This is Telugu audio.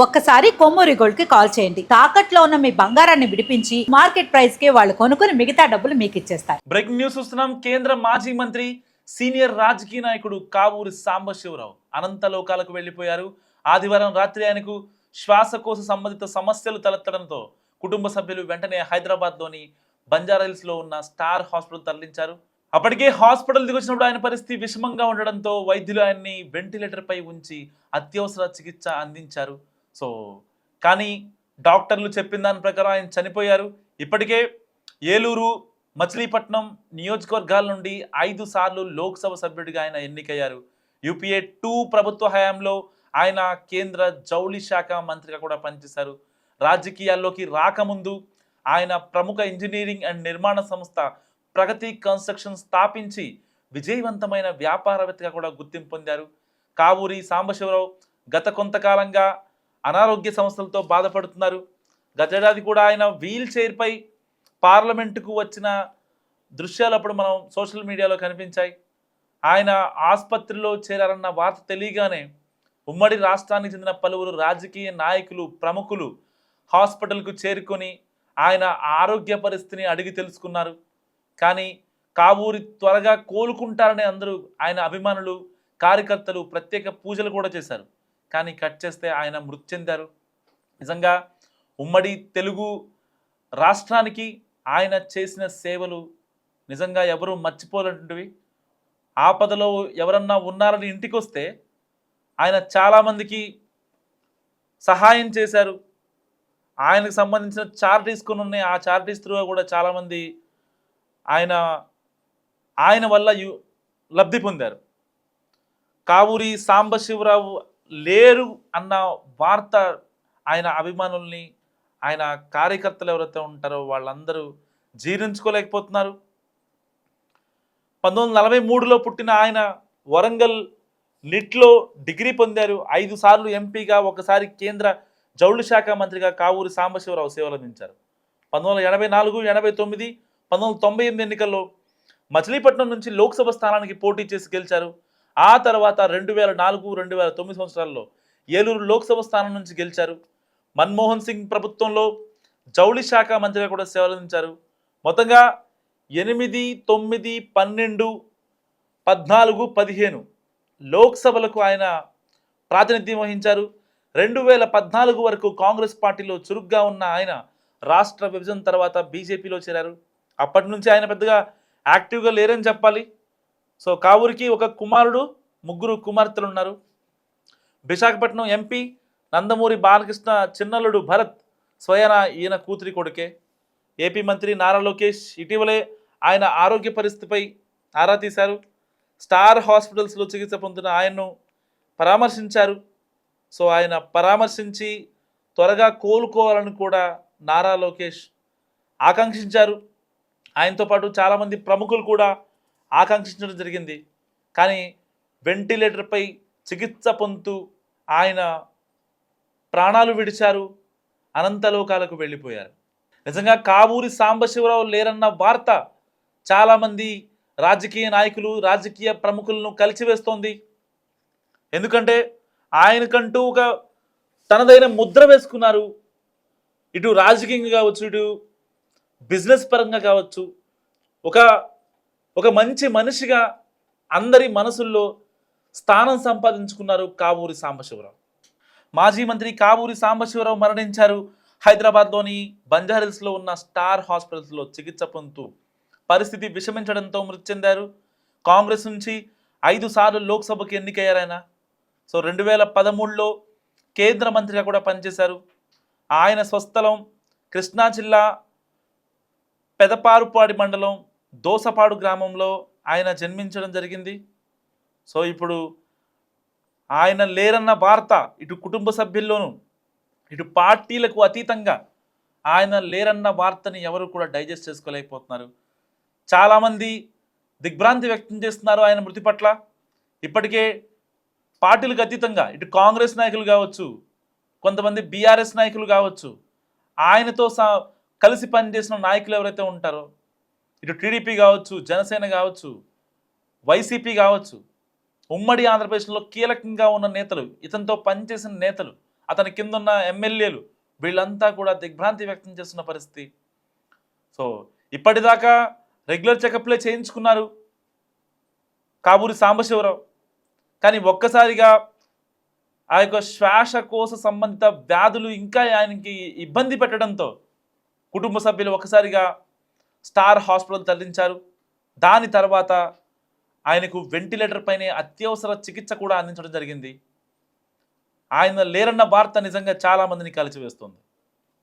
ఒక్కసారి కొమ్మూరి గోల్డ్ కి కాల్ చేయండి. తాకట్లో ఉన్న మీ బంగారాన్ని విడిపించి మార్కెట్ ప్రైస్ కి వాళ్ళు కొనుక్కుని మిగతా డబ్బులు మీకు ఇచ్చేస్తారు. బ్రేకింగ్ న్యూస్ చూస్తున్నాం. కేంద్ర మాజీ మంత్రి సీనియర్ రాజకీయ నాయకుడు కావూరి సాంబశివరావు అనంత లోకాలకు వెళ్లిపోయారు. ఆదివారం రాత్రి ఆయనకు శ్వాసకోశ సంబంధిత సమస్యలు తలెత్తడంతో కుటుంబ సభ్యులు వెంటనే హైదరాబాద్లోని బంజారాహిల్స్ లో ఉన్న స్టార్ హాస్పిటల్ తరలించారు. అప్పటికే హాస్పిటల్ దిగొచ్చినప్పుడు ఆయన పరిస్థితి విషమంగా ఉండడంతో వైద్యులు ఆయన్ని వెంటిలేటర్ పై ఉంచి అత్యవసర చికిత్స అందించారు. సో కానీ డాక్టర్లు చెప్పిన దాని ప్రకారం ఆయన చనిపోయారు. ఇప్పటికే ఏలూరు, మచిలీపట్నం నియోజకవర్గాల నుండి 5 సార్లు లోక్సభ సభ్యుడిగా ఆయన ఎన్నికయ్యారు. యూపీఏ 2 ప్రభుత్వ హయాంలో ఆయన కేంద్ర జౌళి శాఖ మంత్రిగా కూడా పనిచేశారు. రాజకీయాల్లోకి రాకముందు ఆయన ప్రముఖ ఇంజనీరింగ్ అండ్ నిర్మాణ సంస్థ ప్రగతి కన్స్ట్రక్షన్ స్థాపించి విజయవంతమైన వ్యాపారవేత్తగా కూడా గుర్తింపు పొందారు. కావూరి సాంబశివరావు గత కొంతకాలంగా అనారోగ్య సమస్యలతో బాధపడుతున్నారు. గతేడాది కూడా ఆయన వీల్ చైర్పై పార్లమెంటుకు వచ్చిన దృశ్యాలు అప్పుడు మనం సోషల్ మీడియాలో కనిపించాయి. ఆయన ఆసుపత్రిలో చేరారన్న వార్త తెలియగానే ఉమ్మడి రాష్ట్రానికి చెందిన పలువురు రాజకీయ నాయకులు, ప్రముఖులు హాస్పిటల్కు చేరుకొని ఆయన ఆరోగ్య పరిస్థితిని అడిగి తెలుసుకున్నారు. కానీ కావూరి త్వరగా కోలుకుంటారని అందరూ ఆయన అభిమానులు, కార్యకర్తలు ప్రత్యేక పూజలు కూడా చేశారు. కానీ కట్ చేస్తే ఆయన మృతి చెందారు. నిజంగా ఉమ్మడి తెలుగు రాష్ట్రానికి ఆయన చేసిన సేవలు నిజంగా ఎవరూ మర్చిపోలేనటువంటివి. ఆపదలో ఎవరన్నా ఉన్నారని ఇంటికి వస్తే ఆయన చాలామందికి సహాయం చేశారు. ఆయనకు సంబంధించిన చారిటీస్ కొన్ని ఉన్నాయి. ఆ చారిటీస్ త్రూ కూడా చాలామంది ఆయన వల్ల లబ్ధి పొందారు. కావూరి సాంబశివరావు లేరు అన్న వార్త ఆయన అభిమానుల్ని, ఆయన కార్యకర్తలు ఎవరైతే ఉంటారో వాళ్ళందరూ జీర్ణించుకోలేకపోతున్నారు. 1943లో పుట్టిన ఆయన వరంగల్ నిట్లో డిగ్రీ పొందారు. 5 సార్లు ఎంపీగా, ఒకసారి కేంద్ర జౌళి శాఖ మంత్రిగా కావూరి సాంబశివరావు సేవలందించారు. 1984, 89, 1998 ఎన్నికల్లో మచిలీపట్నం నుంచి లోక్సభ స్థానానికి పోటీ చేసి గెలిచారు. ఆ తర్వాత 2004, 2009 సంవత్సరాల్లో ఏలూరు లోక్సభ స్థానం నుంచి గెలిచారు. మన్మోహన్ సింగ్ ప్రభుత్వంలో జౌళి శాఖ మంత్రిగా కూడా సేవలందించారు. మొత్తంగా 8, 9, 12, 14, 15 లోక్సభలకు ఆయన ప్రాతినిధ్యం వహించారు. 2014 వరకు కాంగ్రెస్ పార్టీలో చురుగ్గా ఉన్న ఆయన రాష్ట్ర విభజన తర్వాత బీజేపీలో చేరారు. అప్పటి నుంచి ఆయన పెద్దగా యాక్టివ్గా లేరని చెప్పాలి. సో కావూరికి ఒక కుమారుడు, 3 కుమార్తెలు ఉన్నారు. విశాఖపట్నం ఎంపీ నందమూరి బాలకృష్ణ చిన్నల్లుడు భరత్ స్వయాన ఈయన కూతురి కొడుకే. ఏపీ మంత్రి నారా లోకేష్ ఇటీవలే ఆయన ఆరోగ్య పరిస్థితిపై ఆరా తీశారు. స్టార్ హాస్పిటల్స్లో చికిత్స పొందుతున్న ఆయన్ను పరామర్శించారు. సో ఆయన పరామర్శించి త్వరగా కోలుకోవాలని కూడా నారా లోకేష్ ఆకాంక్షించారు. ఆయనతో పాటు చాలామంది ప్రముఖులు కూడా ఆకాంక్షించడం జరిగింది. కానీ వెంటిలేటర్పై చికిత్స పొందుతూ ఆయన ప్రాణాలు విడిచారు, అనంతలోకాలకు వెళ్ళిపోయారు. నిజంగా కావూరి సాంబశివరావు లేరన్న వార్త చాలామంది రాజకీయ నాయకులు, రాజకీయ ప్రముఖులను కలిచివేస్తోంది. ఎందుకంటే ఆయనకంటూ ఒక తనదైన ముద్ర వేసుకున్నారు. ఇటు రాజకీయంగా కావచ్చు, ఇటు బిజినెస్ పరంగా కావచ్చు, ఒక మంచి మనిషిగా అందరి మనసుల్లో స్థానం సంపాదించుకున్నారు కావూరి సాంబశివరావు. మాజీ మంత్రి కావూరి సాంబశివరావు మరణించారు. హైదరాబాద్లోని బంజారాహిల్స్లో ఉన్న స్టార్ హాస్పిటల్స్లో చికిత్స పొందుతూ పరిస్థితి విషమించడంతో మృతి చెందారు. కాంగ్రెస్ నుంచి 5 సార్లు లోక్సభకు ఎన్నికయ్యారు ఆయన. సో 2013లో కేంద్ర మంత్రిగా కూడా పనిచేశారు. ఆయన స్వస్థలం కృష్ణా జిల్లా పెదపారుపాడి మండలం దోసపాడు గ్రామంలో ఆయన జన్మించడం జరిగింది. సో ఇప్పుడు ఆయన లేరన్న వార్త ఇటు కుటుంబ సభ్యుల్లోనూ, ఇటు పార్టీలకు అతీతంగా ఆయన లేరన్న వార్తని ఎవరు కూడా డైజెస్ట్ చేసుకోలేకపోతున్నారు. చాలామంది దిగ్భ్రాంతి వ్యక్తం చేస్తున్నారు ఆయన మృతి పట్ల. ఇప్పటికే పార్టీలకు అతీతంగా ఇటు కాంగ్రెస్ నాయకులు కావచ్చు, కొంతమంది బీఆర్ఎస్ నాయకులు కావచ్చు, ఆయనతో కలిసి పనిచేసిన నాయకులు ఎవరైతే ఉంటారో, ఇటు టీడీపీ కావచ్చు, జనసేన కావచ్చు, వైసీపీ కావచ్చు, ఉమ్మడి ఆంధ్రప్రదేశ్లో కీలకంగా ఉన్న నేతలు, ఇతనితో పనిచేసిన నేతలు అతని కింద ఉన్న ఎమ్మెల్యేలు వీళ్ళంతా కూడా దిగ్భ్రాంతి వ్యక్తం చేస్తున్న పరిస్థితి. సో ఇప్పటిదాకా రెగ్యులర్ చెకప్లే చేయించుకున్నారు కావూరి సాంబశివరావు, కానీ ఒక్కసారిగా ఆ యొక్క శ్వాసకోశ సంబంధిత వ్యాధులు ఇంకా ఆయనకి ఇబ్బంది పెట్టడంతో కుటుంబ సభ్యులు ఒకసారిగా స్టార్ హాస్పిటల్ తరలించారు. దాని తర్వాత ఆయనకు వెంటిలేటర్ పైనే అత్యవసర చికిత్స కూడా అందించడం జరిగింది. ఆయన లేరన్న వార్త నిజంగా చాలా మందిని కలిచివేస్తుంది.